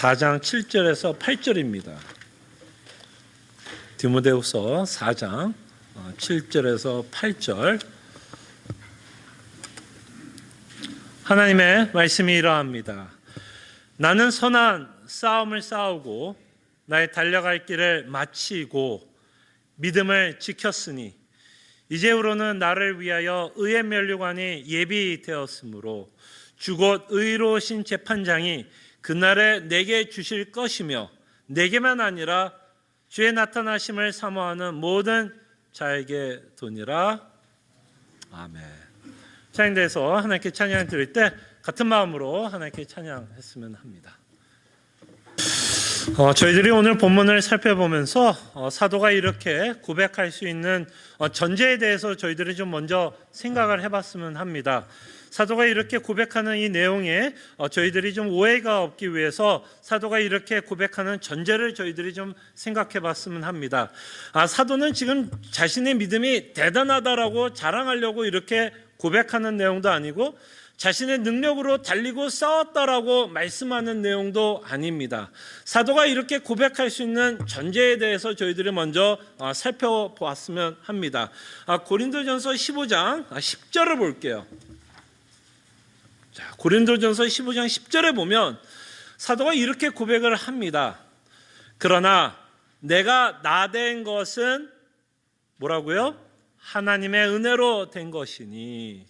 4장 7절에서 8절입니다. 디모데후서 4장 7절에서 8절. 하나님의 말씀이 이러합니다. 나는 선한 싸움을 싸우고 나의 달려갈 길을 마치고 믿음을 지켰으니 이제후로는 나를 위하여 의의 면류관이 예비되었으므로 주 곧 의로우신 재판장이 그날에 내게 주실 것이며 내게만 아니라 주의 나타나심을 사모하는 모든 자에게 도니라. 아멘. 찬양대에서 하나님께 찬양 드릴 때 같은 마음으로 하나님께 찬양했으면 합니다. 저희들이 오늘 본문을 살펴보면서 사도가 이렇게 고백할 수 있는 전제에 대해서 저희들이 좀 먼저 생각을 해봤으면 합니다. 사도가 이렇게 고백하는 이 내용에 저희들이 좀 오해가 없기 위해서 사도가 이렇게 고백하는 전제를 저희들이 좀 생각해 봤으면 합니다. 사도는 지금 자신의 믿음이 대단하다라고 자랑하려고 이렇게 고백하는 내용도 아니고 자신의 능력으로 달리고 싸웠다라고 말씀하는 내용도 아닙니다. 사도가 이렇게 고백할 수 있는 전제에 대해서 저희들이 먼저 살펴보았으면 합니다. 고린도전서 15장 10절을 볼게요. 자, 고린도전서 15장 10절에 보면 사도가 이렇게 고백을 합니다. 그러나 내가 나된 것은 뭐라고요? 하나님의 은혜로 된 것이니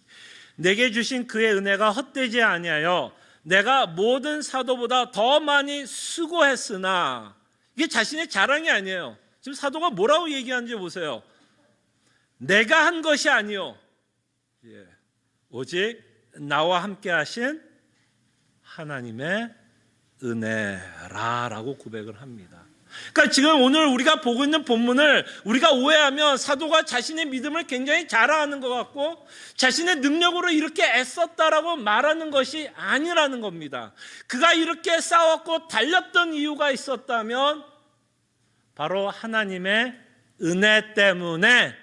내게 주신 그의 은혜가 헛되지 아니하여 내가 모든 사도보다 더 많이 수고했으나, 이게 자신의 자랑이 아니에요. 지금 사도가 뭐라고 얘기하는지 보세요. 내가 한 것이 아니요 오직 나와 함께 하신 하나님의 은혜라라고 고백을 합니다. 그러니까 지금 오늘 우리가 보고 있는 본문을 우리가 오해하면 사도가 자신의 믿음을 굉장히 자랑하는 것 같고 자신의 능력으로 이렇게 애썼다라고 말하는 것이 아니라는 겁니다. 그가 이렇게 싸웠고 달렸던 이유가 있었다면 바로 하나님의 은혜 때문에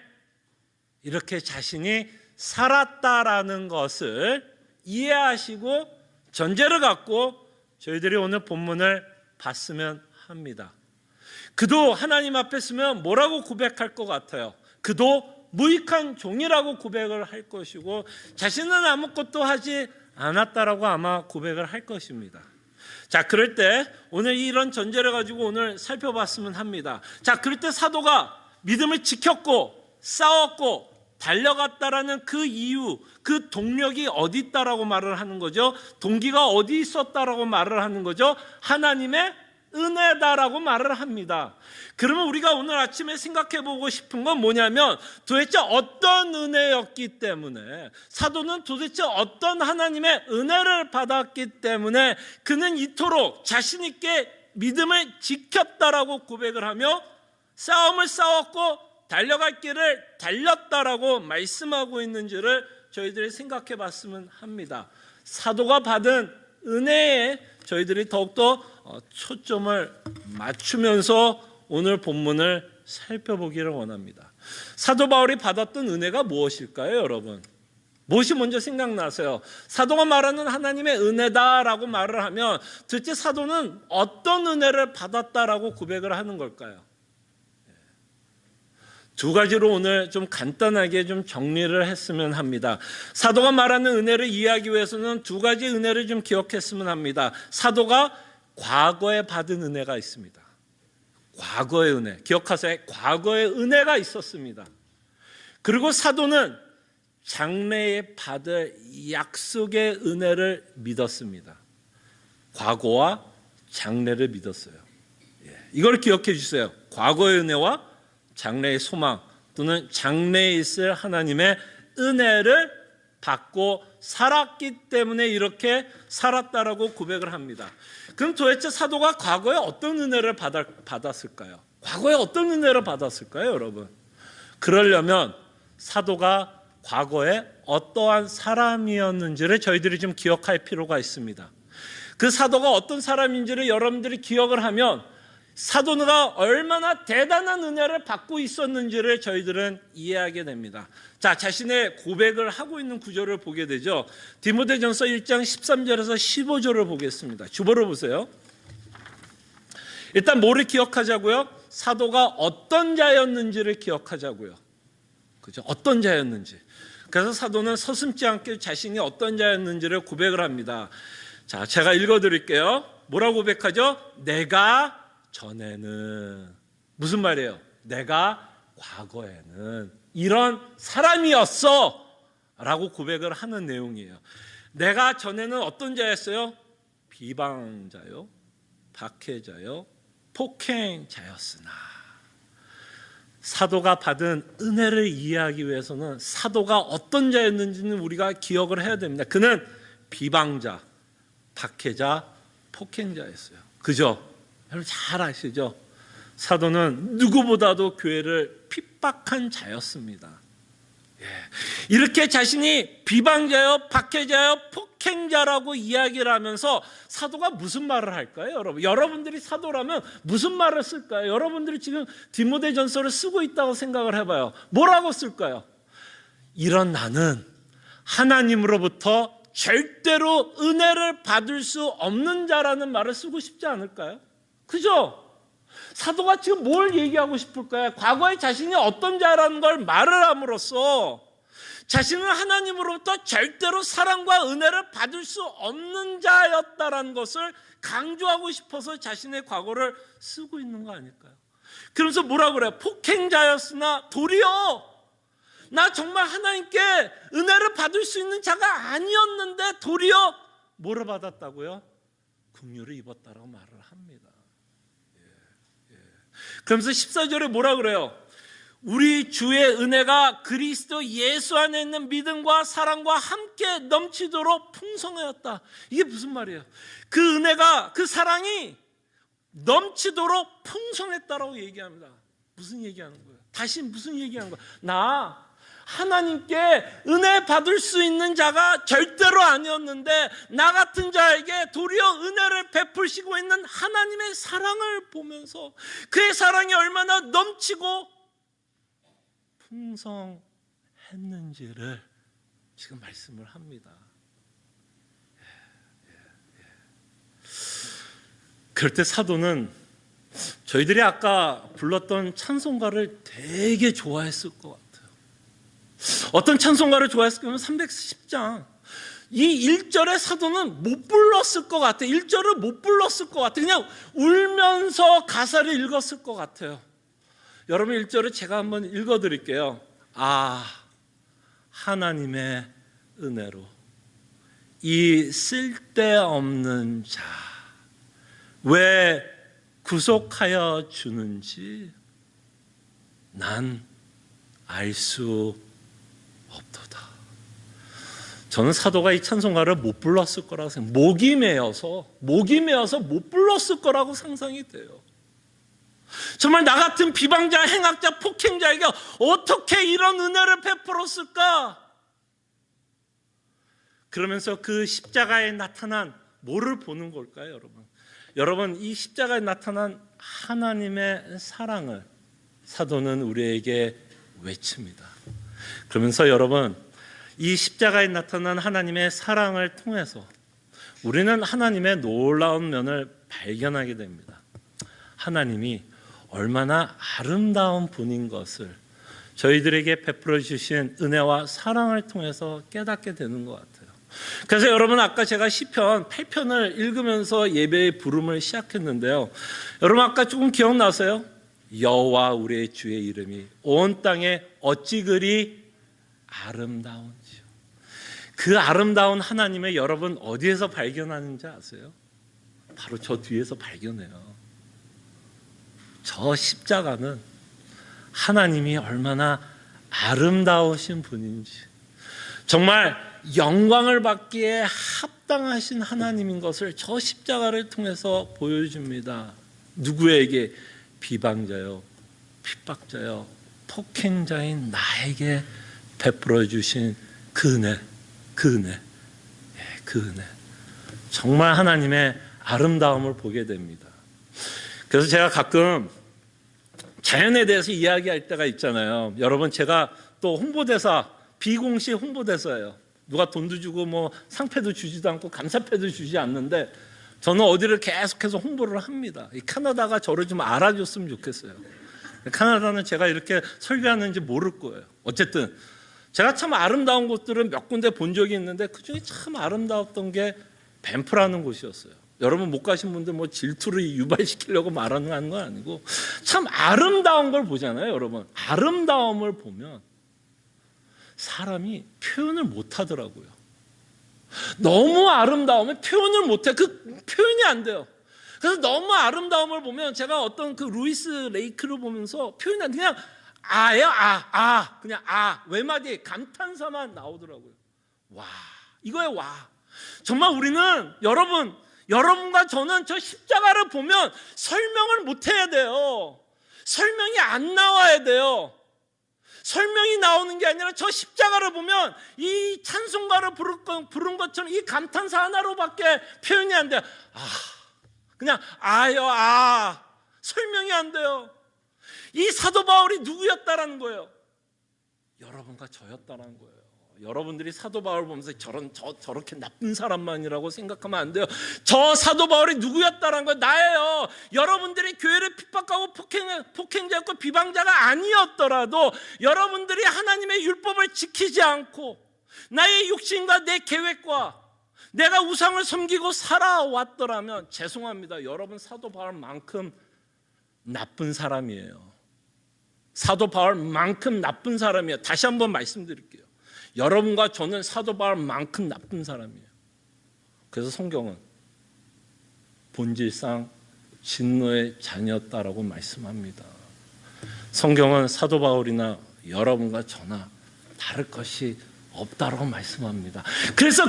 이렇게 자신이 살았다라는 것을 이해하시고 전제를 갖고 저희들이 오늘 본문을 봤으면 합니다. 그도 하나님 앞에 서면 뭐라고 고백할 것 같아요? 그도 무익한 종이라고 고백을 할 것이고 자신은 아무것도 하지 않았다라고 아마 고백을 할 것입니다. 자, 그럴 때 오늘 이런 전제를 가지고 오늘 살펴봤으면 합니다. 자, 그럴 때 사도가 믿음을 지켰고 싸웠고 달려갔다라는 그 이유, 그 동력이 어디 있다라고 말을 하는 거죠? 동기가 어디 있었다라고 말을 하는 거죠? 하나님의 은혜다라고 말을 합니다. 그러면 우리가 오늘 아침에 생각해 보고 싶은 건 뭐냐면 도대체 어떤 은혜였기 때문에, 사도는 도대체 어떤 하나님의 은혜를 받았기 때문에 그는 이토록 자신 있게 믿음을 지켰다라고 고백을 하며 싸움을 싸웠고 달려갈 길을 달렸다라고 말씀하고 있는지를 저희들이 생각해 봤으면 합니다. 사도가 받은 은혜에 저희들이 더욱더 초점을 맞추면서 오늘 본문을 살펴보기를 원합니다. 사도 바울이 받았던 은혜가 무엇일까요, 여러분? 무엇이 먼저 생각나세요? 사도가 말하는 하나님의 은혜다라고 말을 하면 도대체 사도는 어떤 은혜를 받았다라고 고백을 하는 걸까요? 두 가지로 오늘 좀 간단하게 좀 정리를 했으면 합니다. 사도가 말하는 은혜를 이해하기 위해서는 두 가지 은혜를 좀 기억했으면 합니다. 사도가 과거에 받은 은혜가 있습니다. 과거의 은혜. 기억하세요. 과거의 은혜가 있었습니다. 그리고 사도는 장래에 받을 약속의 은혜를 믿었습니다. 과거와 장래를 믿었어요. 이걸 기억해 주세요. 과거의 은혜와 장래의 소망 또는 장래에 있을 하나님의 은혜를 받고 살았기 때문에 이렇게 살았다라고 고백을 합니다. 그럼 도대체 사도가 과거에 어떤 은혜를 받았을까요? 과거에 어떤 은혜를 받았을까요, 여러분? 그러려면 사도가 과거에 어떠한 사람이었는지를 저희들이 좀 기억할 필요가 있습니다. 그 사도가 어떤 사람인지를 여러분들이 기억을 하면 사도가 얼마나 대단한 은혜를 받고 있었는지를 저희들은 이해하게 됩니다. 자, 자신의 고백을 하고 있는 구절을 보게 되죠. 디모데전서 1장 13절에서 15절을 보겠습니다. 주보로 보세요. 일단 뭐를 기억하자고요? 사도가 어떤 자였는지를 기억하자고요. 그죠? 어떤 자였는지. 그래서 사도는 서슴지 않게 자신이 어떤 자였는지를 고백을 합니다. 자, 제가 읽어드릴게요. 뭐라고 고백하죠? 내가 전에는, 무슨 말이에요? 내가 과거에는 이런 사람이었어 라고 고백을 하는 내용이에요. 내가 전에는 어떤 자였어요? 비방자요, 박해자요, 폭행자였으나. 사도가 받은 은혜를 이해하기 위해서는 사도가 어떤 자였는지는 우리가 기억을 해야 됩니다. 그는 비방자, 박해자, 폭행자였어요. 그죠? 여러분 잘 아시죠? 사도는 누구보다도 교회를 핍박한 자였습니다. 이렇게 자신이 비방자요, 박해자요, 폭행자라고 이야기를 하면서 사도가 무슨 말을 할까요, 여러분? 여러분들이 사도라면 무슨 말을 쓸까요? 여러분들이 지금 디모데전서를 쓰고 있다고 생각을 해봐요. 뭐라고 쓸까요? 이런 나는 하나님으로부터 절대로 은혜를 받을 수 없는 자라는 말을 쓰고 싶지 않을까요? 그죠? 사도가 지금 뭘 얘기하고 싶을까요? 과거에 자신이 어떤 자라는 걸 말을 함으로써 자신은 하나님으로부터 절대로 사랑과 은혜를 받을 수 없는 자였다라는 것을 강조하고 싶어서 자신의 과거를 쓰고 있는 거 아닐까요? 그러면서 뭐라고 그래요? 폭행자였으나 도리어 나 정말 하나님께 은혜를 받을 수 있는 자가 아니었는데 도리어 뭐를 받았다고요? 긍휼을 입었다라고 말을 합니다. 그러면서 14절에 뭐라 그래요? 우리 주의 은혜가 그리스도 예수 안에 있는 믿음과 사랑과 함께 넘치도록 풍성하였다. 이게 무슨 말이에요? 그 은혜가, 그 사랑이 넘치도록 풍성했다라고 얘기합니다. 무슨 얘기하는 거예요? 다시 무슨 얘기하는 거예요? 나 하나님께 은혜 받을 수 있는 자가 절대로 아니었는데 나 같은 자에게 도리어 은혜를 베푸시고 있는 하나님의 사랑을 보면서 그의 사랑이 얼마나 넘치고 풍성했는지를 지금 말씀을 합니다. 그럴 때 사도는 저희들이 아까 불렀던 찬송가를 되게 좋아했을 것 같아요. 어떤 찬송가를 좋아했을까요? 310장. 이 1절의 사도는 못 불렀을 것 같아요. 1절을 못 불렀을 것 같아요. 그냥 울면서 가사를 읽었을 것 같아요. 여러분 1절을 제가 한번 읽어드릴게요. 아, 하나님의 은혜로 이 쓸데없는 자 왜 구속하여 주는지 난 알 수 없도다. 저는 사도가 이 찬송가를 못 불렀을 거라고 생각해요. 목이 메어서 못 불렀을 거라고 상상이 돼요. 정말 나 같은 비방자, 행악자, 폭행자에게 어떻게 이런 은혜를 베풀었을까? 그러면서 그 십자가에 나타난 뭐를 보는 걸까요, 여러분? 여러분, 이 십자가에 나타난 하나님의 사랑을 사도는 우리에게 외칩니다. 그러면서 여러분, 이 십자가에 나타난 하나님의 사랑을 통해서 우리는 하나님의 놀라운 면을 발견하게 됩니다. 하나님이 얼마나 아름다운 분인 것을 저희들에게 베풀어 주신 은혜와 사랑을 통해서 깨닫게 되는 것 같아요. 그래서 여러분, 아까 제가 시편 8편을 읽으면서 예배의 부름을 시작했는데요. 여러분 아까 조금 기억나세요? 여호와 우리의 주의 이름이 온 땅에 어찌 그리 아름다운지요. 그 아름다운 하나님의 여러분 어디에서 발견하는지 아세요? 바로 저 뒤에서 발견해요. 저 십자가는 하나님이 얼마나 아름다우신 분인지, 정말 영광을 받기에 합당하신 하나님인 것을 저 십자가를 통해서 보여줍니다. 누구에게? 비방자요, 핍박자요, 폭행자인 나에게 베풀어 주신 그 은혜, 그 은혜. 정말 하나님의 아름다움을 보게 됩니다. 그래서 제가 가끔 자연에 대해서 이야기할 때가 있잖아요. 여러분, 제가 또 홍보대사, 비공식 홍보대사예요. 누가 돈도 주고 뭐 상패도 주지도 않고 감사패도 주지 않는데 저는 어디를 계속해서 홍보를 합니다. 이 캐나다가 저를 좀 알아줬으면 좋겠어요. 캐나다는 제가 이렇게 설교하는지 모를 거예요. 어쨌든 제가 참 아름다운 곳들은 몇 군데 본 적이 있는데 그중에 참 아름다웠던 게 밴프라는 곳이었어요. 여러분 못 가신 분들 뭐 질투를 유발시키려고 말하는 건 아니고 참 아름다운 걸 보잖아요. 여러분 아름다움을 보면 사람이 표현을 못 하더라고요. 너무 아름다우면 표현을 못해. 그 표현이 안 돼요. 그래서 너무 아름다움을 보면 제가 어떤 그 루이스 레이크를 보면서 표현이 안 돼. 그냥 아예요. 그냥 외마디 감탄사만 나오더라고요. 와, 이거예요. 와. 정말 우리는 여러분과 저는 저 십자가를 보면 설명을 못 해야 돼요. 설명이 안 나와야 돼요. 설명이 나오는 게 아니라 저 십자가를 보면 이 찬송가를 부른 것처럼 이 감탄사 하나로밖에 표현이 안 돼요. 그냥 설명이 안 돼요. 이 사도 바울이 누구였다라는 거예요? 여러분과 저였다라는 거예요. 여러분들이 사도 바울 보면서 저렇게 나쁜 사람만이라고 생각하면 안 돼요. 저 사도 바울이 누구였다라는 거 나예요. 여러분들이 교회를 핍박하고 폭행자였고 비방자가 아니었더라도 여러분들이 하나님의 율법을 지키지 않고 나의 육신과 내 계획과 내가 우상을 섬기고 살아왔더라면 죄송합니다. 여러분 사도 바울만큼 나쁜 사람이에요. 사도 바울만큼 나쁜 사람이에요. 다시 한번 말씀드릴게요. 여러분과 저는 사도 바울만큼 나쁜 사람이에요. 그래서 성경은 본질상 진노의 자녀였다라고 말씀합니다. 성경은 사도 바울이나 여러분과 저나 다를 것이 없다라고 말씀합니다. 그래서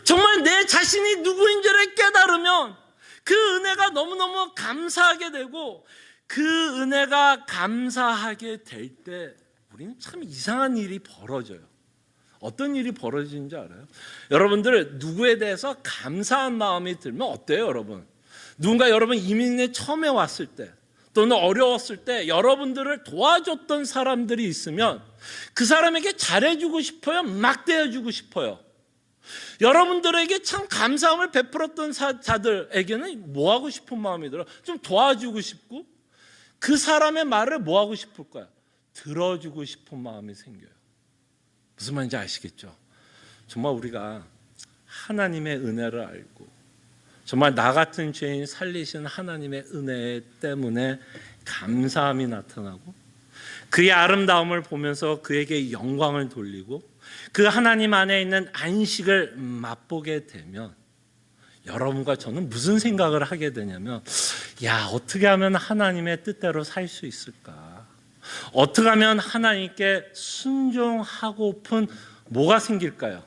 정말 내 자신이 누구인지를 깨달으면 그 은혜가 너무너무 감사하게 되고 그 은혜가 감사하게 될 때 우리는 참 이상한 일이 벌어져요. 어떤 일이 벌어지는지 알아요? 여러분들 누구에 대해서 감사한 마음이 들면 어때요, 여러분? 누군가 여러분 이민에 처음에 왔을 때 또는 어려웠을 때 여러분들을 도와줬던 사람들이 있으면 그 사람에게 잘해주고 싶어요? 막대해주고 싶어요? 여러분들에게 참 감사함을 베풀었던 자들에게는 뭐 하고 싶은 마음이 들어요? 좀 도와주고 싶고 그 사람의 말을 뭐 하고 싶을까요? 들어주고 싶은 마음이 생겨요. 무슨 말인지 아시겠죠? 정말 우리가 하나님의 은혜를 알고 정말 나 같은 죄인 살리신 하나님의 은혜 때문에 감사함이 나타나고 그의 아름다움을 보면서 그에게 영광을 돌리고 그 하나님 안에 있는 안식을 맛보게 되면 여러분과 저는 무슨 생각을 하게 되냐면 어떻게 하면 하나님의 뜻대로 살 수 있을까? 어떻게 하면 하나님께 순종하고픈 뭐가 생길까요?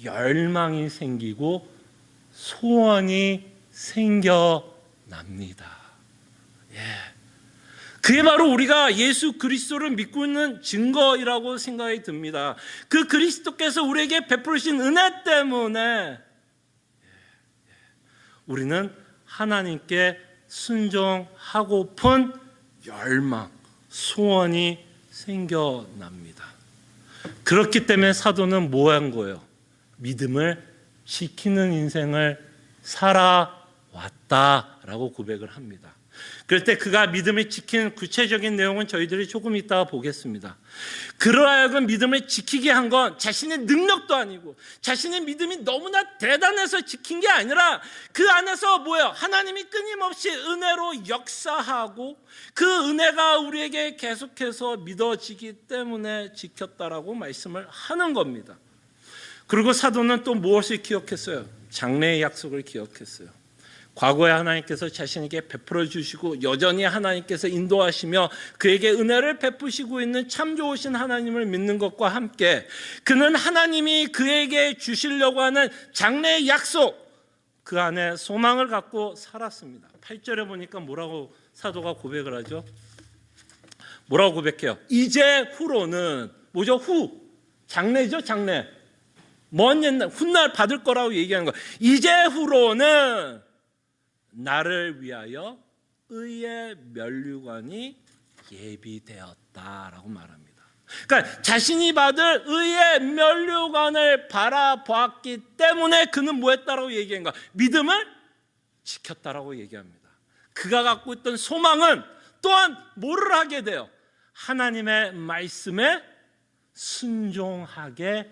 열망이 생기고 소원이 생겨납니다. 그게 바로 우리가 예수 그리스도를 믿고 있는 증거이라고 생각이 듭니다. 그 그리스도께서 우리에게 베푸신 은혜 때문에 우리는 하나님께 순종하고픈 열망, 소원이 생겨납니다. 그렇기 때문에 사도는 뭐 한 거예요? 믿음을 지키는 인생을 살아왔다라고 고백을 합니다. 그럴 때 그가 믿음을 지키는 구체적인 내용은 저희들이 조금 이따가 보겠습니다. 그러하여금 믿음을 지키게 한 건 자신의 능력도 아니고 자신의 믿음이 너무나 대단해서 지킨 게 아니라 그 안에서 뭐예요? 하나님이 끊임없이 은혜로 역사하고 그 은혜가 우리에게 계속해서 믿어지기 때문에 지켰다라고 말씀을 하는 겁니다. 그리고 사도는 또 무엇을 기억했어요? 장래의 약속을 기억했어요. 과거에 하나님께서 자신에게 베풀어 주시고 여전히 하나님께서 인도하시며 그에게 은혜를 베푸시고 있는 참 좋으신 하나님을 믿는 것과 함께 그는 하나님이 그에게 주시려고 하는 장래의 약속, 그 안에 소망을 갖고 살았습니다. 8절에 보니까 뭐라고 사도가 고백을 하죠? 뭐라고 고백해요? 이제 후로는 뭐죠? 장래죠, 장래. 먼 옛날 훗날 받을 거라고 얘기하는 거예요. 이제 후로는 나를 위하여 의의 면류관이 예비되었다라고 말합니다. 그러니까 자신이 받을 의의 면류관을 바라보았기 때문에 그는 뭐 했다라고 얘기한 거야? 믿음을 지켰다라고 얘기합니다. 그가 갖고 있던 소망은 또한 뭐를 하게 돼요? 하나님의 말씀에 순종하게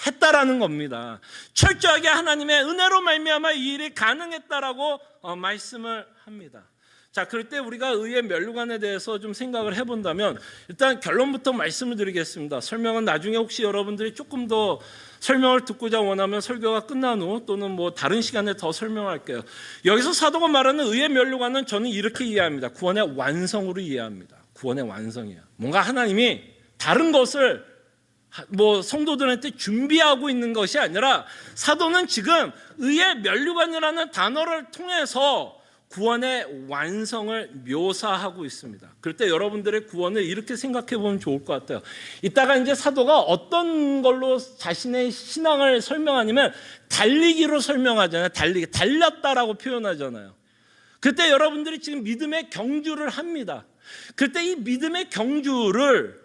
했다라는 겁니다. 철저하게 하나님의 은혜로 말미암아 이 일이 가능했다라고 말씀을 합니다. 자, 그럴 때 우리가 의의 면류관에 대해서 좀 생각을 해본다면 일단 결론부터 말씀을 드리겠습니다. 설명은 나중에 혹시 여러분들이 조금 더 설명을 듣고자 원하면 설교가 끝난 후 또는 뭐 다른 시간에 더 설명할게요. 여기서 사도가 말하는 의의 면류관은 저는 이렇게 이해합니다. 구원의 완성으로 이해합니다. 구원의 완성이에요. 뭔가 하나님이 다른 것을 뭐 성도들한테 준비하고 있는 것이 아니라 사도는 지금 의의 면류관이라는 단어를 통해서 구원의 완성을 묘사하고 있습니다. 그럴 때 여러분들의 구원을 이렇게 생각해 보면 좋을 것 같아요. 이따가 이제 사도가 어떤 걸로 자신의 신앙을 설명하냐면 달리기로 설명하잖아요. 달렸다라고 표현하잖아요. 그때 여러분들이 지금 믿음의 경주를 합니다. 그때 이 믿음의 경주를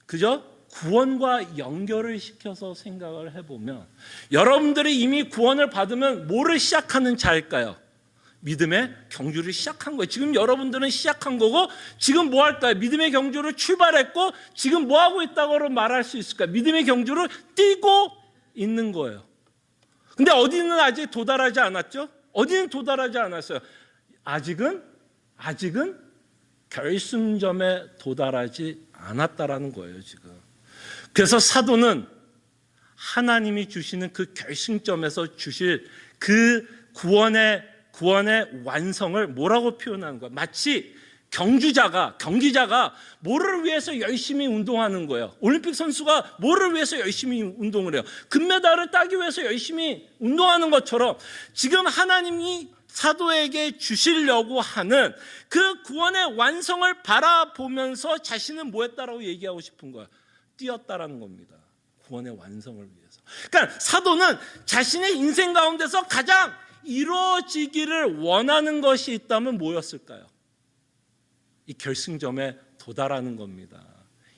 그죠? 구원과 연결을 시켜서 생각을 해보면 여러분들이 이미 구원을 받으면 뭐를 시작하는 자일까요? 믿음의 경주를 시작한 거예요. 지금 여러분들은 시작한 거고 지금 뭐 할까요? 믿음의 경주를 출발했고 지금 뭐 하고 있다고 말할 수 있을까요? 믿음의 경주를 뛰고 있는 거예요. 근데 어디는 아직 도달하지 않았죠? 어디는 도달하지 않았어요. 아직은 결승점에 도달하지 않았다라는 거예요, 지금. 그래서 사도는 하나님이 주시는 그 결승점에서 주실 그 구원의 완성을 뭐라고 표현하는 거야? 마치 경기자가 뭐를 위해서 열심히 운동하는 거예요. 올림픽 선수가 뭐를 위해서 열심히 운동을 해요? 금메달을 따기 위해서 열심히 운동하는 것처럼 지금 하나님이 사도에게 주시려고 하는 그 구원의 완성을 바라보면서 자신은 뭐 했다라고 얘기하고 싶은 거야? 뛰었다라는 겁니다. 구원의 완성을 위해서. 그러니까 사도는 자신의 인생 가운데서 가장 이루어지기를 원하는 것이 있다면 뭐였을까요? 이 결승점에 도달하는 겁니다.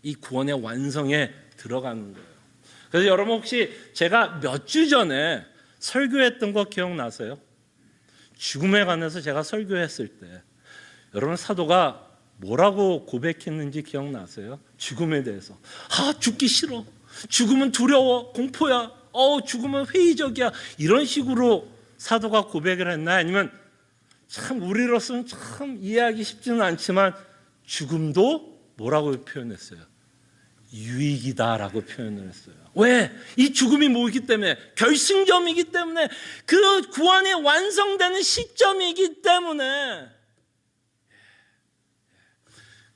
이 구원의 완성에 들어가는 거예요. 그래서 여러분 혹시 제가 몇 주 전에 설교했던 거 기억나세요? 죽음에 관해서 제가 설교했을 때 여러분 사도가 뭐라고 고백했는지 기억나세요? 죽음에 대해서. 죽기 싫어. 죽음은 두려워. 공포야. 죽음은 회의적이야. 이런 식으로 사도가 고백을 했나? 아니면 참 우리로서는 참 이해하기 쉽지는 않지만 죽음도 뭐라고 표현했어요? 유익이다라고 표현을 했어요. 왜? 이 죽음이 뭐이기 때문에? 결승점이기 때문에, 그 구원이 완성되는 시점이기 때문에.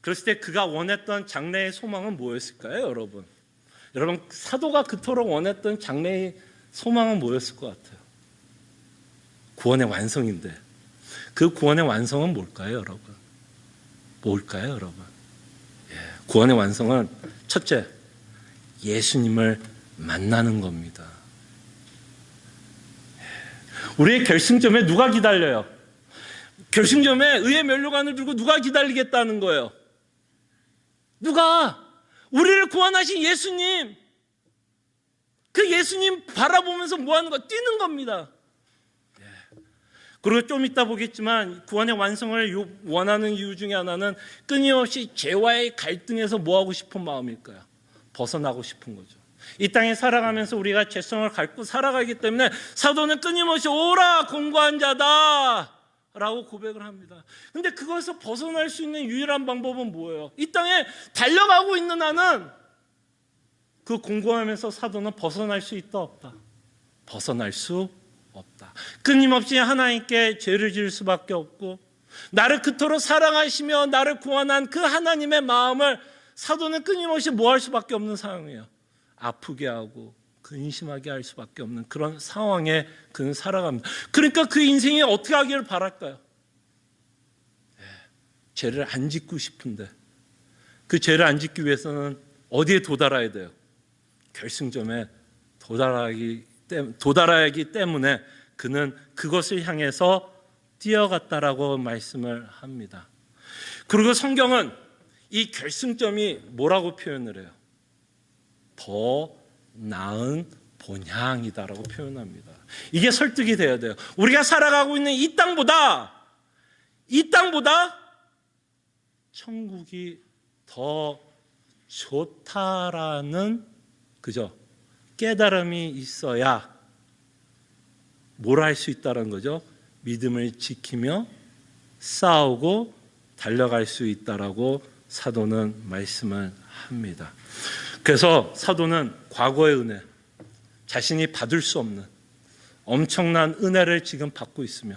그랬을 때 그가 원했던 장래의 소망은 뭐였을까요, 여러분? 여러분, 사도가 그토록 원했던 장래의 소망은 뭐였을 것 같아요? 구원의 완성인데 그 구원의 완성은 뭘까요, 여러분? 뭘까요, 여러분? 구원의 완성은 첫째, 예수님을 만나는 겁니다. 우리의 결승점에 누가 기다려요? 결승점에 의의 면류관을 들고 누가 기다리겠다는 거예요? 누가? 우리를 구원하신 예수님. 그 예수님 바라보면서 뭐 하는 거? 뛰는 겁니다. 그리고 좀 이따 보겠지만 구원의 완성을 원하는 이유 중에 하나는 끊임없이 죄와의 갈등에서 뭐 하고 싶은 마음일까요? 벗어나고 싶은 거죠. 이 땅에 살아가면서 우리가 죄성을 갖고 살아가기 때문에 사도는 끊임없이 오라 공고한 자다 라고 고백을 합니다. 근데 그것에서 벗어날 수 있는 유일한 방법은 뭐예요? 이 땅에 달려가고 있는 나는 그 공고하면서 사도는 벗어날 수 있다 없다? 벗어날 수 없다. 끊임없이 하나님께 죄를 지을 수밖에 없고 나를 그토록 사랑하시며 나를 구원한 그 하나님의 마음을 사도는 끊임없이 뭐 할 수밖에 없는 상황이에요. 아프게 하고 근심하게 할 수밖에 없는 그런 상황에 그는 살아갑니다. 그러니까 그 인생이 어떻게 하기를 바랄까요? 죄를 안 짓고 싶은데 그 죄를 안 짓기 위해서는 어디에 도달해야 돼요? 결승점에 도달하기 때문에 그는 그것을 향해서 뛰어갔다라고 말씀을 합니다. 그리고 성경은 이 결승점이 뭐라고 표현을 해요? 더 나은 본향이다라고 표현합니다. 이게 설득이 돼야 돼요. 우리가 살아가고 있는 이 땅보다 천국이 더 좋다라는 깨달음이 있어야 뭘 할 수 있다는 거죠. 믿음을 지키며 싸우고 달려갈 수 있다라고 사도는 말씀을 합니다. 그래서 사도는 과거의 은혜, 자신이 받을 수 없는 엄청난 은혜를 지금 받고 있으며,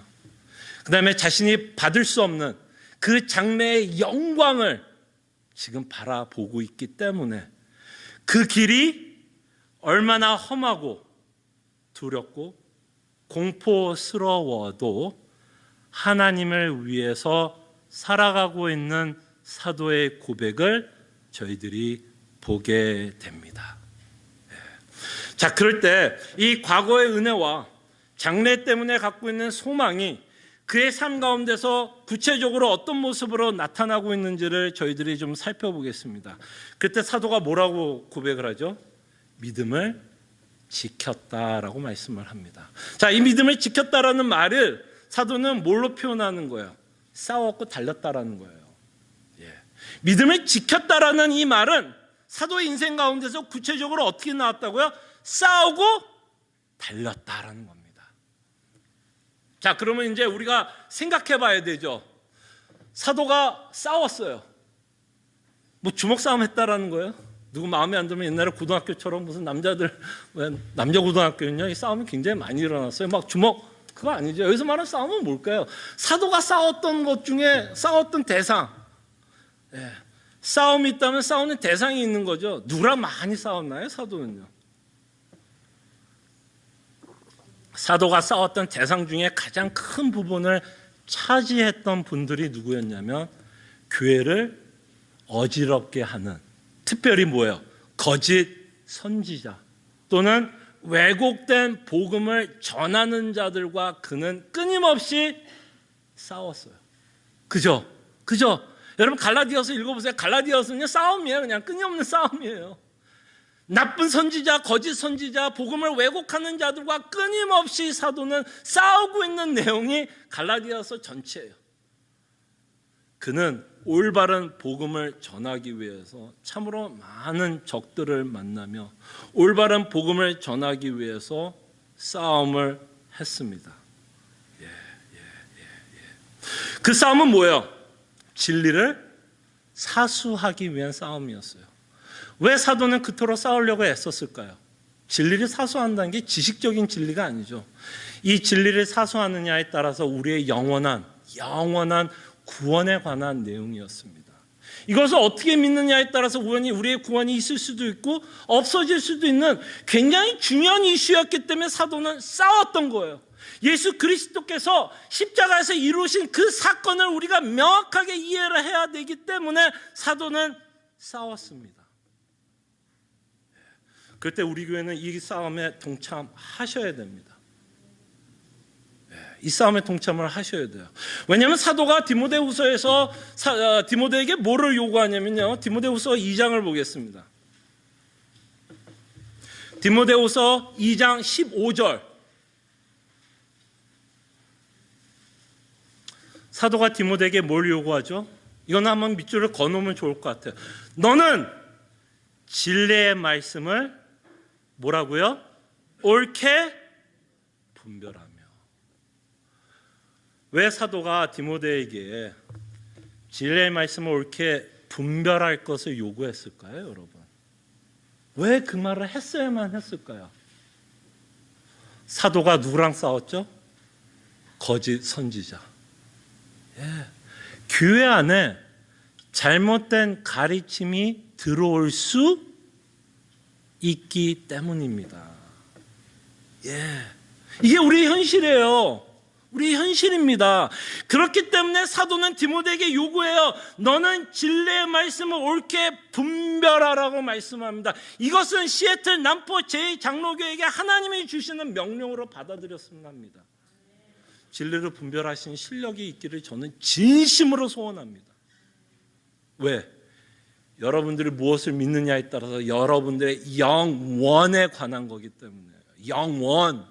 그 다음에 자신이 받을 수 없는 그 장래의 영광을 지금 바라보고 있기 때문에 그 길이 얼마나 험하고 두렵고 공포스러워도 하나님을 위해서 살아가고 있는 사도의 고백을 저희들이 보게 됩니다. 자, 그럴 때 이 과거의 은혜와 장래 때문에 갖고 있는 소망이 그의 삶 가운데서 구체적으로 어떤 모습으로 나타나고 있는지를 저희들이 좀 살펴보겠습니다. 그때 사도가 뭐라고 고백을 하죠? 믿음을 지켰다라고 말씀을 합니다. 자, 이 믿음을 지켰다라는 말을 사도는 뭘로 표현하는 거예요? 싸웠고 달렸다라는 거예요. 믿음을 지켰다라는 이 말은 사도의 인생 가운데서 구체적으로 어떻게 나왔다고요? 싸우고 달렸다라는 겁니다. 자, 그러면 이제 우리가 생각해 봐야 되죠. 사도가 싸웠어요. 뭐 주먹 싸움 했다라는 거예요? 누구 마음에 안 들면 옛날에 고등학교처럼 무슨 남자 고등학교는요, 이 싸움이 굉장히 많이 일어났어요. 막 주먹, 그거 아니죠. 여기서 말하는 싸움은 뭘까요? 사도가 싸웠던 것 중에 싸웠던 대상, 싸움이 있다면 싸우는 대상이 있는 거죠. 누구랑 많이 싸웠나요, 사도는요? 사도가 싸웠던 대상 중에 가장 큰 부분을 차지했던 분들이 누구였냐면 교회를 어지럽게 하는, 특별히 뭐예요? 거짓 선지자 또는 왜곡된 복음을 전하는 자들과 그는 끊임없이 싸웠어요. 그죠? 여러분 갈라디아서 읽어보세요. 갈라디아서는요, 싸움이에요. 그냥 끊임없는 싸움이에요. 나쁜 선지자, 거짓 선지자, 복음을 왜곡하는 자들과 끊임없이 사도는 싸우고 있는 내용이 갈라디아서 전체예요. 그는 올바른 복음을 전하기 위해서 참으로 많은 적들을 만나며 올바른 복음을 전하기 위해서 싸움을 했습니다. 그 싸움은 뭐예요? 진리를 사수하기 위한 싸움이었어요. 왜 사도는 그토록 싸우려고 애썼을까요? 진리를 사수한다는 게 지식적인 진리가 아니죠. 이 진리를 사수하느냐에 따라서 우리의 영원한 구원에 관한 내용이었습니다. 이것을 어떻게 믿느냐에 따라서 우리의 구원이 있을 수도 있고 없어질 수도 있는 굉장히 중요한 이슈였기 때문에 사도는 싸웠던 거예요. 예수 그리스도께서 십자가에서 이루신 그 사건을 우리가 명확하게 이해를 해야 되기 때문에 사도는 싸웠습니다. 그때 우리 교회는 이 싸움에 동참하셔야 됩니다. 이 싸움에 동참을 하셔야 돼요. 왜냐하면 사도가 디모데후서에서 디모데에게 뭐를 요구하냐면요, 디모데후서 2장을 보겠습니다. 디모데후서 2장 15절. 사도가 디모데에게 뭘 요구하죠? 이건 한번 밑줄을 그어놓으면 좋을 것 같아요. 너는 진리의 말씀을 뭐라고요? 옳게 분별하며. 왜 사도가 디모데에게 진리의 말씀을 옳게 분별할 것을 요구했을까요, 여러분? 왜 그 말을 했어야만 했을까요? 사도가 누구랑 싸웠죠? 거짓 선지자. 교회 안에 잘못된 가르침이 들어올 수 있기 때문입니다. 이게 우리의 현실이에요. 우리의 현실입니다. 그렇기 때문에 사도는 디모데에게 요구해요. 너는 진리의 말씀을 옳게 분별하라고 말씀합니다. 이것은 시애틀 남포 제2장로교회에게 하나님이 주시는 명령으로 받아들였으면 합니다. 진리를 분별하신 실력이 있기를 저는 진심으로 소원합니다. 왜? 여러분들이 무엇을 믿느냐에 따라서 여러분들의 영원에 관한 거기 때문에 영원.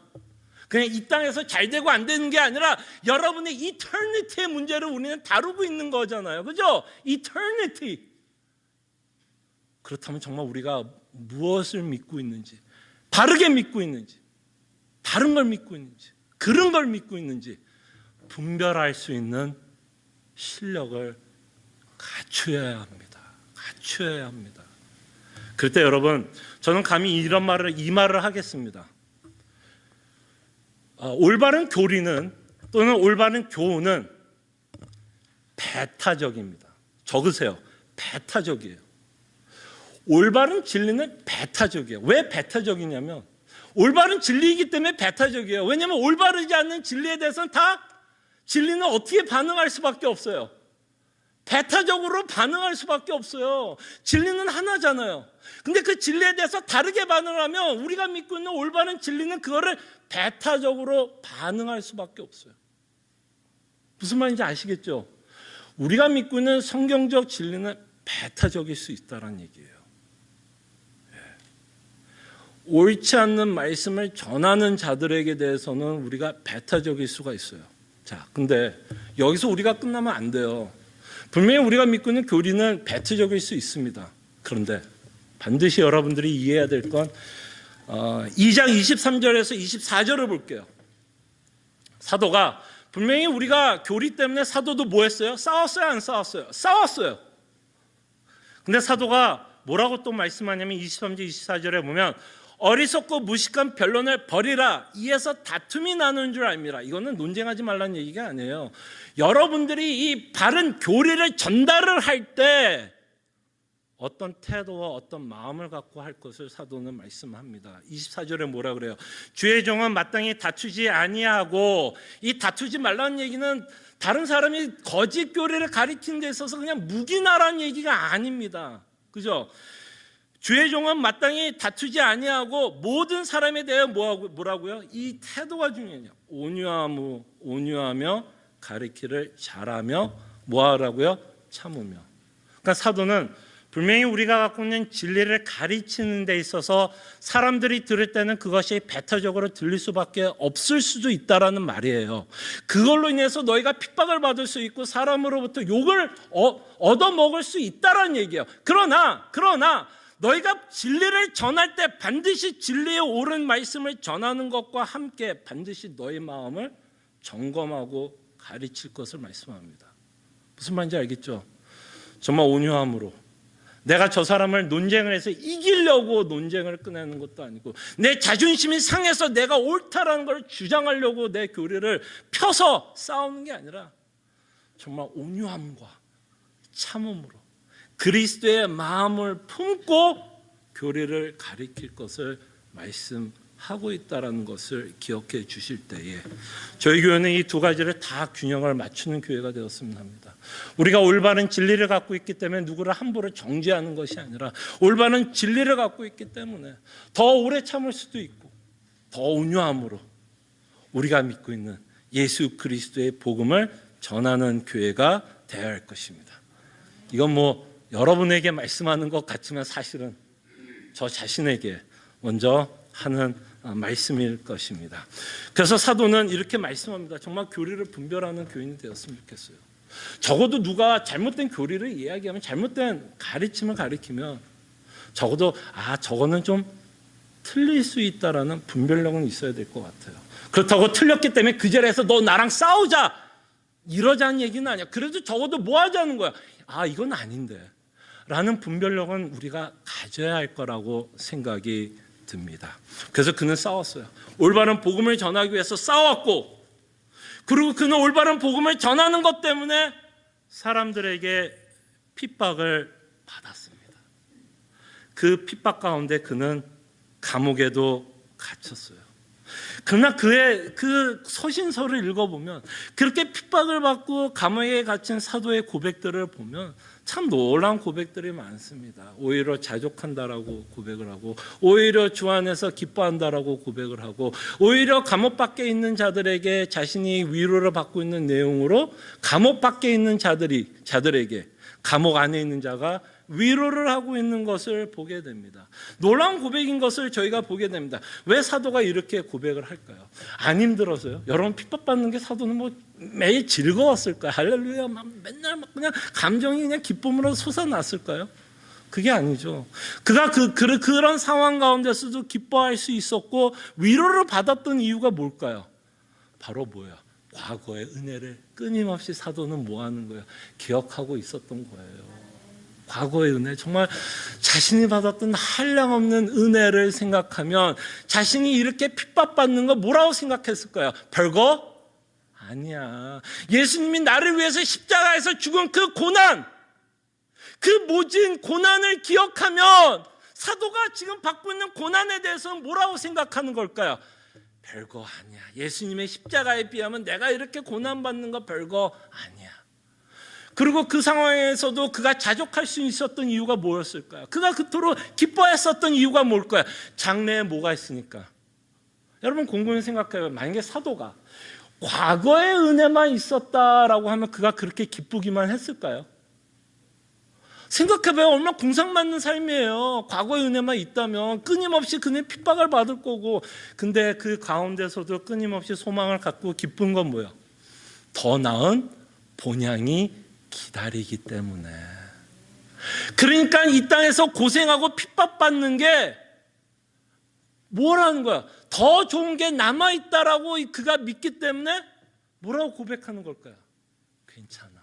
그냥 이 땅에서 잘 되고 안 되는 게 아니라 여러분의 이터니티의 문제를 우리는 다루고 있는 거잖아요. 그죠? 이터니티. 그렇다면 정말 우리가 무엇을 믿고 있는지, 바르게 믿고 있는지, 다른 걸 믿고 있는지, 그런 걸 믿고 있는지 분별할 수 있는 실력을 갖추어야 합니다. 갖추어야 합니다. 그럴 때 여러분, 저는 감히 이 말을 하겠습니다. 올바른 교리는 또는 올바른 교훈은 배타적입니다. 적으세요. 배타적이에요. 올바른 진리는 배타적이에요. 왜 배타적이냐면 올바른 진리이기 때문에 배타적이에요. 왜냐하면 올바르지 않는 진리에 대해서는 다 진리는 어떻게 반응할 수밖에 없어요. 배타적으로 반응할 수밖에 없어요. 진리는 하나잖아요. 근데 그 진리에 대해서 다르게 반응을 하면 우리가 믿고 있는 올바른 진리는 그거를 배타적으로 반응할 수밖에 없어요. 무슨 말인지 아시겠죠? 우리가 믿고 있는 성경적 진리는 배타적일 수 있다는 얘기예요. 옳지 않는 말씀을 전하는 자들에게 대해서는 우리가 배타적일 수가 있어요. 자, 근데 여기서 우리가 끝나면 안 돼요. 분명히 우리가 믿고 있는 교리는 배타적일 수 있습니다. 그런데 반드시 여러분들이 이해해야 될 건 2장 23절에서 24절을 볼게요. 사도가 분명히 우리가 교리 때문에 사도도 뭐 했어요? 싸웠어요? 안 싸웠어요? 싸웠어요. 근데 사도가 뭐라고 또 말씀하냐면 23절 24절에 보면 어리석고 무식한 변론을 버리라. 이에서 다툼이 나는 줄 알미라. 이거는 논쟁하지 말라는 얘기가 아니에요. 여러분들이 이 바른 교리를 전달을 할 때 어떤 태도와 어떤 마음을 갖고 할 것을 사도는 말씀합니다. 24절에 뭐라 그래요? 주의 종은 마땅히 다투지 아니하고, 이 다투지 말라는 얘기는 다른 사람이 거짓 교리를 가리키는 데 있어서 그냥 묵인하라는 얘기가 아닙니다. 그죠? 주의 종은 마땅히 다투지 아니하고 모든 사람에 대해 뭐라고요? 이 태도가 중요해요. 온유하며 가리키를 잘하며 뭐하라고요? 참으며. 그러니까 사도는 분명히 우리가 갖고 있는 진리를 가르치는 데 있어서 사람들이 들을 때는 그것이 배타적으로 들릴 수밖에 없을 수도 있다라는 말이에요. 그걸로 인해서 너희가 핍박을 받을 수 있고 사람으로부터 욕을 얻어먹을 수 있다라는 얘기예요. 그러나 너희가 진리를 전할 때 반드시 진리의 옳은 말씀을 전하는 것과 함께 반드시 너희 마음을 점검하고 가르칠 것을 말씀합니다. 무슨 말인지 알겠죠? 정말 온유함으로, 내가 저 사람을 논쟁을 해서 이기려고 논쟁을 꺼내는 것도 아니고, 내 자존심이 상해서 내가 옳다라는 걸 주장하려고 내 교리를 펴서 싸우는 게 아니라 정말 온유함과 참음으로 그리스도의 마음을 품고 교리를 가리킬 것을 말씀하고 있다는 것을 기억해 주실 때에 저희 교회는 이 두 가지를 다 균형을 맞추는 교회가 되었으면 합니다. 우리가 올바른 진리를 갖고 있기 때문에 누구를 함부로 정죄하는 것이 아니라 올바른 진리를 갖고 있기 때문에 더 오래 참을 수도 있고 더 온유함으로 우리가 믿고 있는 예수 그리스도의 복음을 전하는 교회가 되어야 할 것입니다. 이건 여러분에게 말씀하는 것 같지만 사실은 저 자신에게 먼저 하는 말씀일 것입니다. 그래서 사도는 이렇게 말씀합니다. 정말 교리를 분별하는 교인이 되었으면 좋겠어요. 적어도 누가 잘못된 교리를 이야기하면, 잘못된 가르침을 가르치면 적어도 저거는 좀 틀릴 수 있다라는 분별력은 있어야 될 것 같아요. 그렇다고 틀렸기 때문에 그 자리에서 너 나랑 싸우자 이러자는 얘기는 아니야. 그래도 적어도 뭐 하자는 거야. 이건 아닌데 라는 분별력은 우리가 가져야 할 거라고 생각이 듭니다. 그래서 그는 싸웠어요. 올바른 복음을 전하기 위해서 싸웠고, 그리고 그는 올바른 복음을 전하는 것 때문에 사람들에게 핍박을 받았습니다. 그 핍박 가운데 그는 감옥에도 갇혔어요. 그러나 그의 그 서신서를 읽어보면 그렇게 핍박을 받고 감옥에 갇힌 사도의 고백들을 보면 참 놀라운 고백들이 많습니다. 오히려 자족한다라고 고백을 하고, 오히려 주 안에서 기뻐한다라고 고백을 하고, 오히려 감옥 밖에 있는 자들에게 자신이 위로를 받고 있는 내용으로 감옥 밖에 있는 자들에게 감옥 안에 있는 자가 위로를 하고 있는 것을 보게 됩니다. 놀라운 고백인 것을 저희가 보게 됩니다. 왜 사도가 이렇게 고백을 할까요? 안 힘들어서요? 여러분 핍박받는 게 사도는 뭐 매일 즐거웠을까요? 할렐루야 막 맨날 막 그냥 감정이 그냥 기쁨으로 솟아났을까요? 그게 아니죠. 그가 그런 상황 가운데서도 기뻐할 수 있었고 위로를 받았던 이유가 뭘까요? 바로 뭐야? 과거의 은혜를 끊임없이 사도는 뭐 하는 거예요? 기억하고 있었던 거예요. 과거의 은혜, 정말 자신이 받았던 한량없는 은혜를 생각하면 자신이 이렇게 핍박받는 거 뭐라고 생각했을까요? 별거 아니야. 예수님이 나를 위해서 십자가에서 죽은 그 고난, 그 모진 고난을 기억하면 사도가 지금 받고 있는 고난에 대해서는 뭐라고 생각하는 걸까요? 별거 아니야. 예수님의 십자가에 비하면 내가 이렇게 고난받는 거 별거 아니야. 그리고 그 상황에서도 그가 자족할 수 있었던 이유가 뭐였을까요? 그가 그토록 기뻐했었던 이유가 뭘까요? 장래에 뭐가 있으니까. 여러분 곰곰이 생각해요. 만약에 사도가 과거의 은혜만 있었다라고 하면 그가 그렇게 기쁘기만 했을까요? 생각해봐요. 얼마나 공상받는 삶이에요. 과거의 은혜만 있다면 끊임없이 그는 핍박을 받을 거고, 근데 그 가운데서도 끊임없이 소망을 갖고 기쁜 건 뭐예요? 더 나은 본향이 기다리기 때문에. 그러니까 이 땅에서 고생하고 핍박받는 게 뭐라는 거야? 더 좋은 게 남아있다라고 그가 믿기 때문에 뭐라고 고백하는 걸까요? 괜찮아.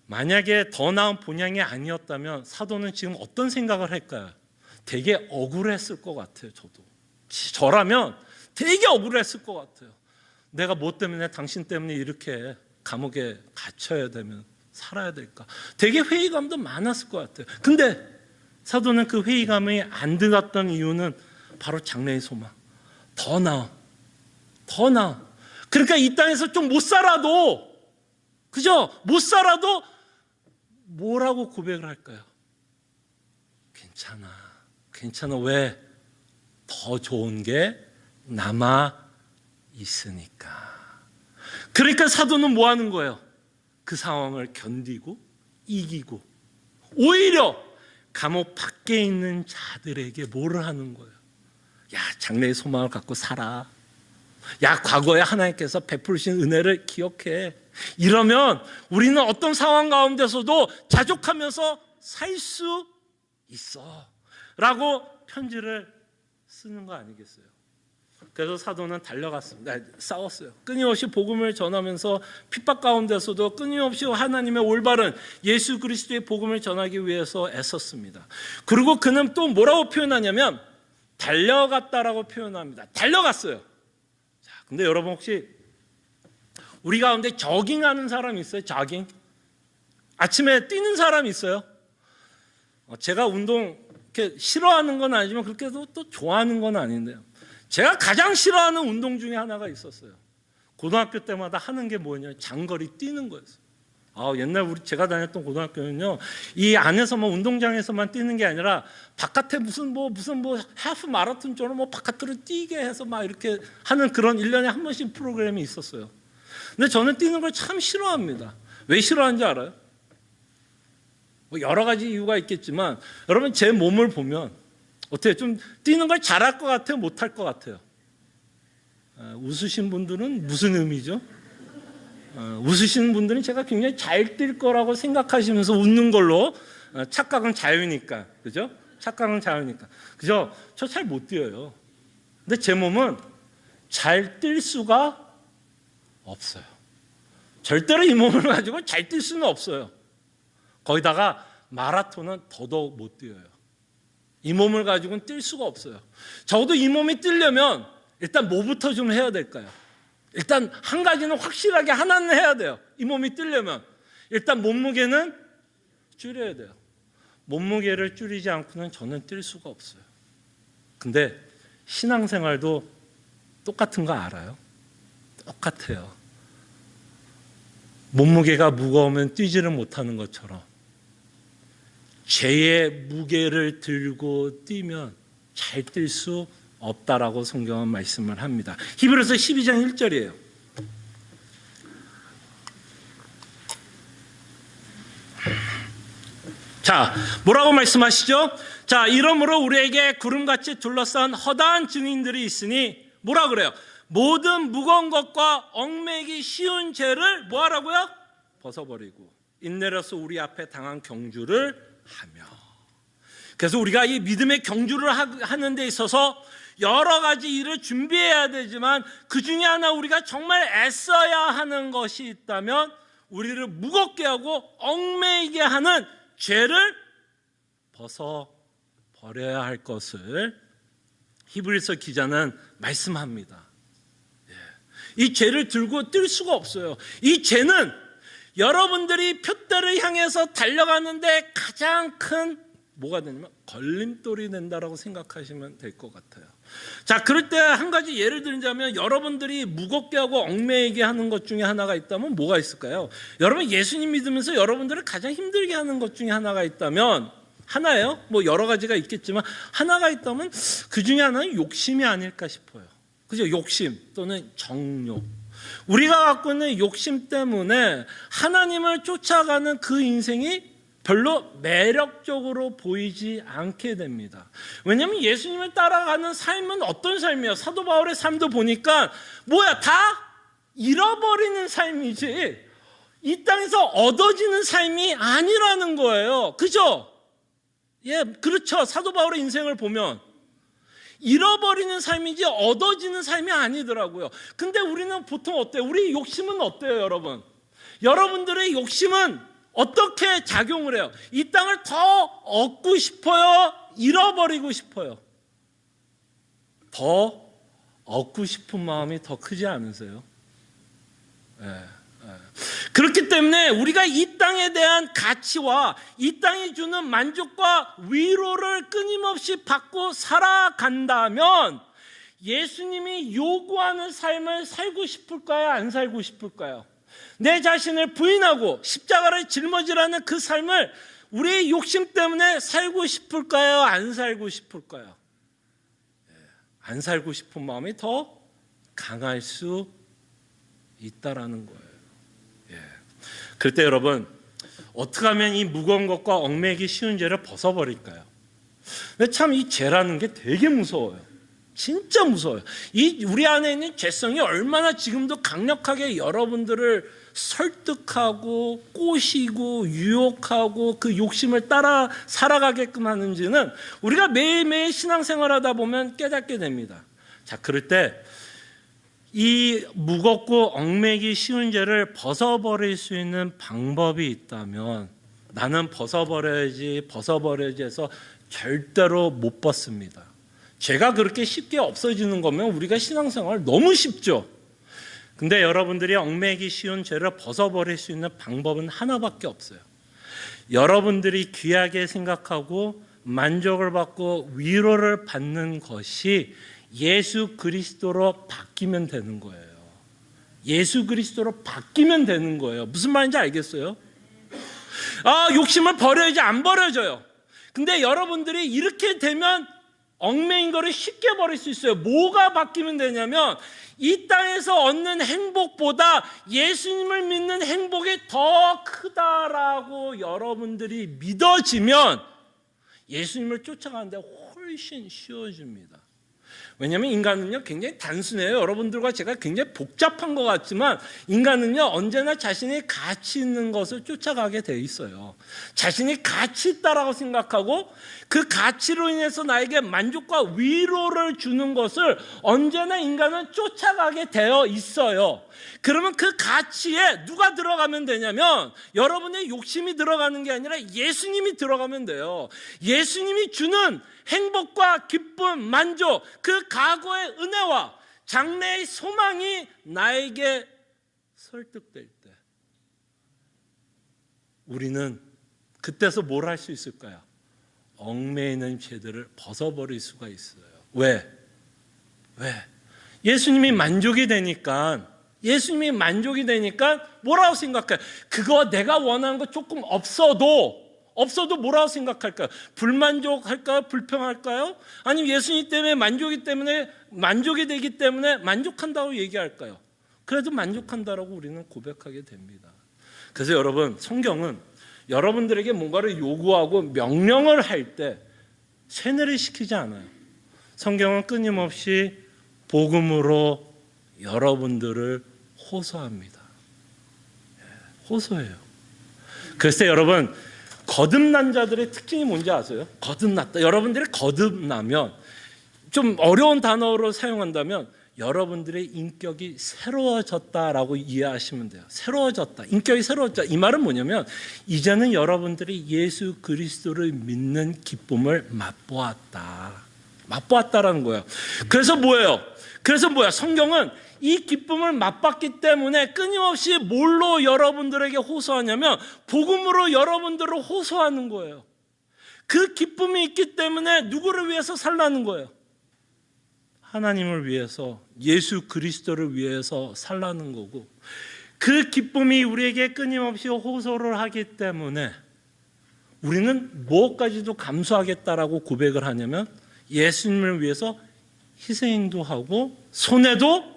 만약에 더 나은 본향이 아니었다면 사도는 지금 어떤 생각을 할까요? 되게 억울했을 것 같아요. 저라면 되게 억울했을 것 같아요. 내가 뭐 때문에, 당신 때문에 이렇게 감옥에 갇혀야 되면 살아야 될까? 되게 회의감도 많았을 것 같아요. 근데 사도는 그 회의감이 안 들었던 이유는 바로 장래의 소망. 더 나아. 그러니까 이 땅에서 좀 못 살아도, 그죠? 못 살아도 뭐라고 고백을 할까요? 괜찮아. 왜? 더 좋은 게 남아 있으니까. 그러니까 사도는 뭐 하는 거예요? 그 상황을 견디고 이기고 오히려 감옥 밖에 있는 자들에게 뭐를 하는 거예요? 야, 장래의 소망을 갖고 살아. 야, 과거에 하나님께서 베푸신 은혜를 기억해. 이러면 우리는 어떤 상황 가운데서도 자족하면서 살 수 있어 라고 편지를 쓰는 거 아니겠어요? 그래서 사도는 달려갔습니다. 싸웠어요. 끊임없이 복음을 전하면서 핍박 가운데서도 끊임없이 하나님의 올바른 예수 그리스도의 복음을 전하기 위해서 애썼습니다. 그리고 그는 또 뭐라고 표현하냐면 달려갔다라고 표현합니다. 달려갔어요. 자, 근데 여러분 혹시 우리 가운데 저깅하는 사람 있어요? 저깅? 아침에 뛰는 사람 있어요? 제가 운동 이렇게 싫어하는 건 아니지만 그렇게 해도 또 좋아하는 건 아닌데요. 제가 가장 싫어하는 운동 중에 하나가 있었어요. 고등학교 때마다 하는 게 뭐냐면 장거리 뛰는 거였어요. 옛날 제가 다녔던 고등학교는요, 이 안에서만 운동장에서만 뛰는 게 아니라 바깥에 무슨 하프 마라톤처럼 바깥으로 뛰게 해서 막 이렇게 하는 그런 1년에 한 번씩 프로그램이 있었어요. 근데 저는 뛰는 걸 참 싫어합니다. 왜 싫어하는지 알아요? 여러 가지 이유가 있겠지만 여러분 제 몸을 보면 어때요? 좀 뛰는 걸 잘할 것 같아요? 못할 것 같아요? 웃으신 분들은 무슨 의미죠? 웃으시는 분들은 제가 굉장히 잘 뛸 거라고 생각하시면서 웃는 걸로, 착각은 자유니까, 그죠? 착각은 자유니까. 그죠? 저 잘 못 뛰어요. 근데 제 몸은 잘 뛸 수가 없어요. 절대로 이 몸을 가지고 잘 뛸 수는 없어요. 거기다가 마라톤은 더더욱 못 뛰어요. 이 몸을 가지고는 뛸 수가 없어요. 적어도 이 몸이 뛰려면 일단 뭐부터 좀 해야 될까요? 일단 한 가지는 확실하게 하나는 해야 돼요. 이 몸이 뛰려면 일단 몸무게는 줄여야 돼요. 몸무게를 줄이지 않고는 저는 뛸 수가 없어요. 근데 신앙생활도 똑같은 거 알아요? 똑같아요. 몸무게가 무거우면 뛰지를 못하는 것처럼 죄의 무게를 들고 뛰면 잘 뛸 수 없다라고 성경은 말씀을 합니다. 히브리서 12장 1절이에요. 자, 뭐라고 말씀하시죠? 자, 이러므로 우리에게 구름같이 둘러싼 허다한 증인들이 있으니 뭐라 그래요? 모든 무거운 것과 얽매이기 쉬운 죄를 뭐 하라고요? 벗어버리고 인내로서 우리 앞에 당한 경주를 하며. 그래서 우리가 이 믿음의 경주를 하는 데 있어서 여러 가지 일을 준비해야 되지만 그 중에 하나 우리가 정말 애써야 하는 것이 있다면 우리를 무겁게 하고 얽매이게 하는 죄를 벗어버려야 할 것을 히브리서 기자는 말씀합니다. 이 죄를 들고 뛸 수가 없어요. 이 죄는 여러분들이 표대를 향해서 달려가는데 가장 큰 뭐가 되냐면 걸림돌이 된다라고 생각하시면 될 것 같아요. 자, 그럴 때 한 가지 예를 들자면 여러분들이 무겁게 하고 얽매이게 하는 것 중에 하나가 있다면 뭐가 있을까요? 여러분 예수님 믿으면서 여러분들을 가장 힘들게 하는 것 중에 하나가 있다면 하나예요? 뭐 여러 가지가 있겠지만 하나가 있다면 그 중에 하나는 욕심이 아닐까 싶어요. 그죠? 욕심 또는 정욕. 우리가 갖고 있는 욕심 때문에 하나님을 쫓아가는 그 인생이 별로 매력적으로 보이지 않게 됩니다. 왜냐하면 예수님을 따라가는 삶은 어떤 삶이에요? 사도 바울의 삶도 보니까 뭐야? 다 잃어버리는 삶이지 이 땅에서 얻어지는 삶이 아니라는 거예요. 그죠? 예, 그렇죠. 사도 바울의 인생을 보면 잃어버리는 삶이지 얻어지는 삶이 아니더라고요. 근데 우리는 보통 어때요? 우리 욕심은 어때요, 여러분? 여러분들의 욕심은 어떻게 작용을 해요? 이 땅을 더 얻고 싶어요? 잃어버리고 싶어요? 더 얻고 싶은 마음이 더 크지 않으세요? 그렇기 때문에 우리가 이 땅에 대한 가치와 이 땅이 주는 만족과 위로를 끊임없이 받고 살아간다면 예수님이 요구하는 삶을 살고 싶을까요? 안 살고 싶을까요? 내 자신을 부인하고 십자가를 짊어지라는 그 삶을 우리의 욕심 때문에 살고 싶을까요? 안 살고 싶을까요? 안 살고 싶은 마음이 더 강할 수 있다라는 거예요. 그럴 때 여러분 어떻게 하면 이 무거운 것과 얽매이기 쉬운 죄를 벗어버릴까요? 근데 참 이 죄라는 게 되게 무서워요. 진짜 무서워요. 이 우리 안에 있는 죄성이 얼마나 지금도 강력하게 여러분들을 설득하고 꼬시고 유혹하고 그 욕심을 따라 살아가게끔 하는지는 우리가 매일매일 신앙생활하다 보면 깨닫게 됩니다. 자, 그럴 때 이 무겁고 얽매이기 쉬운 죄를 벗어버릴 수 있는 방법이 있다면 나는 벗어버려야지 해서 절대로 못 벗습니다. 죄가 그렇게 쉽게 없어지는 거면 우리가 신앙생활 너무 쉽죠. 근데 여러분들이 얽매이기 쉬운 죄를 벗어버릴 수 있는 방법은 하나밖에 없어요. 여러분들이 귀하게 생각하고 만족을 받고 위로를 받는 것이 예수 그리스도로 바뀌면 되는 거예요. 예수 그리스도로 바뀌면 되는 거예요. 무슨 말인지 알겠어요? 욕심을 버려야지 안 버려져요. 근데 여러분들이 이렇게 되면 얽매인 거를 쉽게 버릴 수 있어요. 뭐가 바뀌면 되냐면 이 땅에서 얻는 행복보다 예수님을 믿는 행복이 더 크다라고 여러분들이 믿어지면 예수님을 쫓아가는데 훨씬 쉬워집니다. 왜냐하면 인간은요 굉장히 단순해요. 여러분들과 제가 굉장히 복잡한 것 같지만 인간은요 언제나 자신이 가치 있는 것을 쫓아가게 돼 있어요. 자신이 가치 있다라고 생각하고 그 가치로 인해서 나에게 만족과 위로를 주는 것을 언제나 인간은 쫓아가게 되어 있어요. 그러면 그 가치에 누가 들어가면 되냐면 여러분의 욕심이 들어가는 게 아니라 예수님이 들어가면 돼요. 예수님이 주는 행복과 기쁨, 만족, 그 과거의 은혜와 장래의 소망이 나에게 설득될 때 우리는 그때서 뭘 할 수 있을까요? 얽매이는 죄들을 벗어버릴 수가 있어요. 왜? 예수님이 만족이 되니까 뭐라고 생각해요? 그거 내가 원하는 거 조금 없어도 뭐라고 생각할까요? 불만족할까요? 불평할까요? 아니면 예수님 때문에 만족이 되기 때문에 만족한다고 얘기할까요? 그래도 만족한다라고 우리는 고백하게 됩니다. 그래서 여러분 성경은 여러분들에게 뭔가를 요구하고 명령을 할 때 세뇌를 시키지 않아요. 성경은 끊임없이 복음으로 여러분들을 호소합니다. 호소해요. 그래서 여러분, 거듭난 자들의 특징이 뭔지 아세요? 거듭났다. 여러분들이 거듭나면, 좀 어려운 단어로 사용한다면 여러분들의 인격이 새로워졌다라고 이해하시면 돼요. 새로워졌다. 인격이 새로워졌다. 이 말은 뭐냐면 이제는 여러분들이 예수 그리스도를 믿는 기쁨을 맛보았다라는 거예요. 그래서 뭐예요? 성경은 이 기쁨을 맛봤기 때문에 끊임없이 뭘로 여러분들에게 호소하냐면 복음으로 여러분들을 호소하는 거예요. 그 기쁨이 있기 때문에 누구를 위해서 살라는 거예요? 하나님을 위해서, 예수 그리스도를 위해서 살라는 거고, 그 기쁨이 우리에게 끊임없이 호소를 하기 때문에 우리는 무엇까지도 감수하겠다라고 고백을 하냐면 예수님을 위해서 희생도 하고 손해도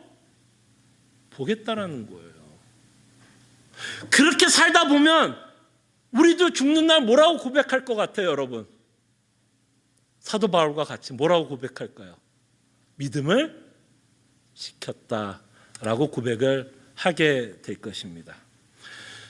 보겠다라는 거예요. 그렇게 살다 보면 우리도 죽는 날 뭐라고 고백할 것 같아요, 여러분? 사도 바울과 같이 뭐라고 고백할까요? 믿음을 지켰다라고 고백을 하게 될 것입니다.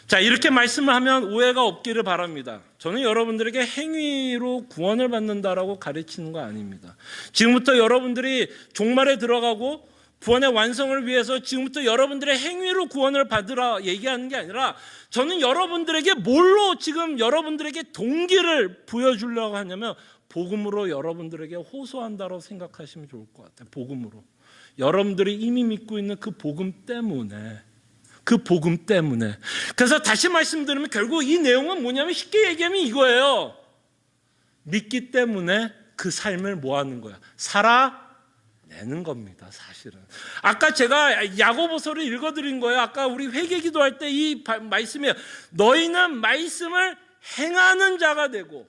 자, 이렇게 말씀을 하면 오해가 없기를 바랍니다. 저는 여러분들에게 행위로 구원을 받는다라고 가르치는 거 아닙니다. 지금부터 여러분들이 종말에 들어가고 구원의 완성을 위해서 지금부터 여러분들의 행위로 구원을 받으라 얘기하는 게 아니라, 저는 여러분들에게 뭘로 지금 여러분들에게 동기를 부여주려고 하냐면 복음으로 여러분들에게 호소한다고 생각하시면 좋을 것 같아요. 복음으로. 여러분들이 이미 믿고 있는 그 복음 때문에. 그래서 다시 말씀드리면 결국 이 내용은 뭐냐면, 쉽게 얘기하면 이거예요. 믿기 때문에 그 삶을 뭐 하는 거야? 살아내는 겁니다, 사실은. 아까 제가 야고보서를 읽어드린 거예요. 아까 우리 회개기도 할 때 이 말씀이에요. 너희는 말씀을 행하는 자가 되고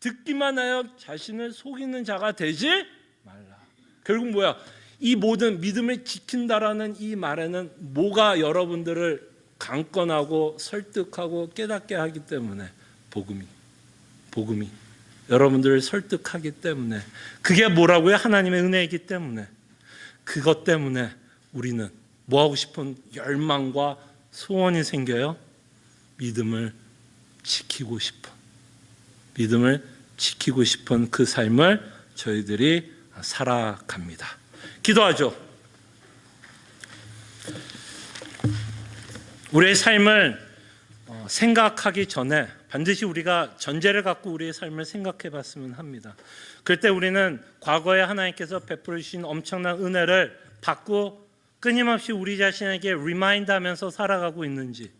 듣기만 하여 자신을 속이는 자가 되지 말라. 결국 뭐야? 이 모든 믿음을 지킨다라는 이 말에는 뭐가 여러분들을 강권하고 설득하고 깨닫게 하기 때문에, 복음이 여러분들을 설득하기 때문에, 그게 뭐라고요? 하나님의 은혜이기 때문에, 그것 때문에 우리는 뭐하고 싶은 열망과 소원이 생겨요? 믿음을 지키고 싶은 그 삶을 저희들이 살아갑니다. 기도하죠. 우리의 삶을 생각하기 전에 반드시 우리가 전제를 갖고 우리의 삶을 생각해 봤으면 합니다. 그럴 때 우리는 과거에 하나님께서 베풀어 주신 엄청난 은혜를 받고 끊임없이 우리 자신에게 리마인드하면서 살아가고 있는지,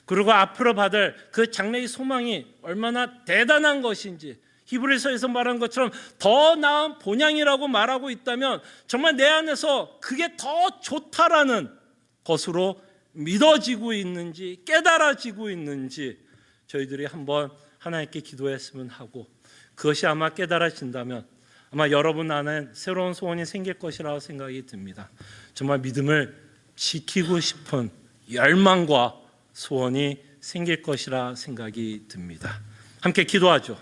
그리고 앞으로 받을 그 장래의 소망이 얼마나 대단한 것인지, 히브리서에서 말한 것처럼 더 나은 본향이라고 말하고 있다면 정말 내 안에서 그게 더 좋다라는 것으로 믿어지고 있는지, 깨달아지고 있는지 저희들이 한번 하나님께 기도했으면 하고, 그것이 아마 깨달아진다면 아마 여러분 안에 새로운 소원이 생길 것이라고 생각이 듭니다. 정말 믿음을 지키고 싶은 열망과 소원이 생길 것이라 생각이 듭니다. 함께 기도하죠.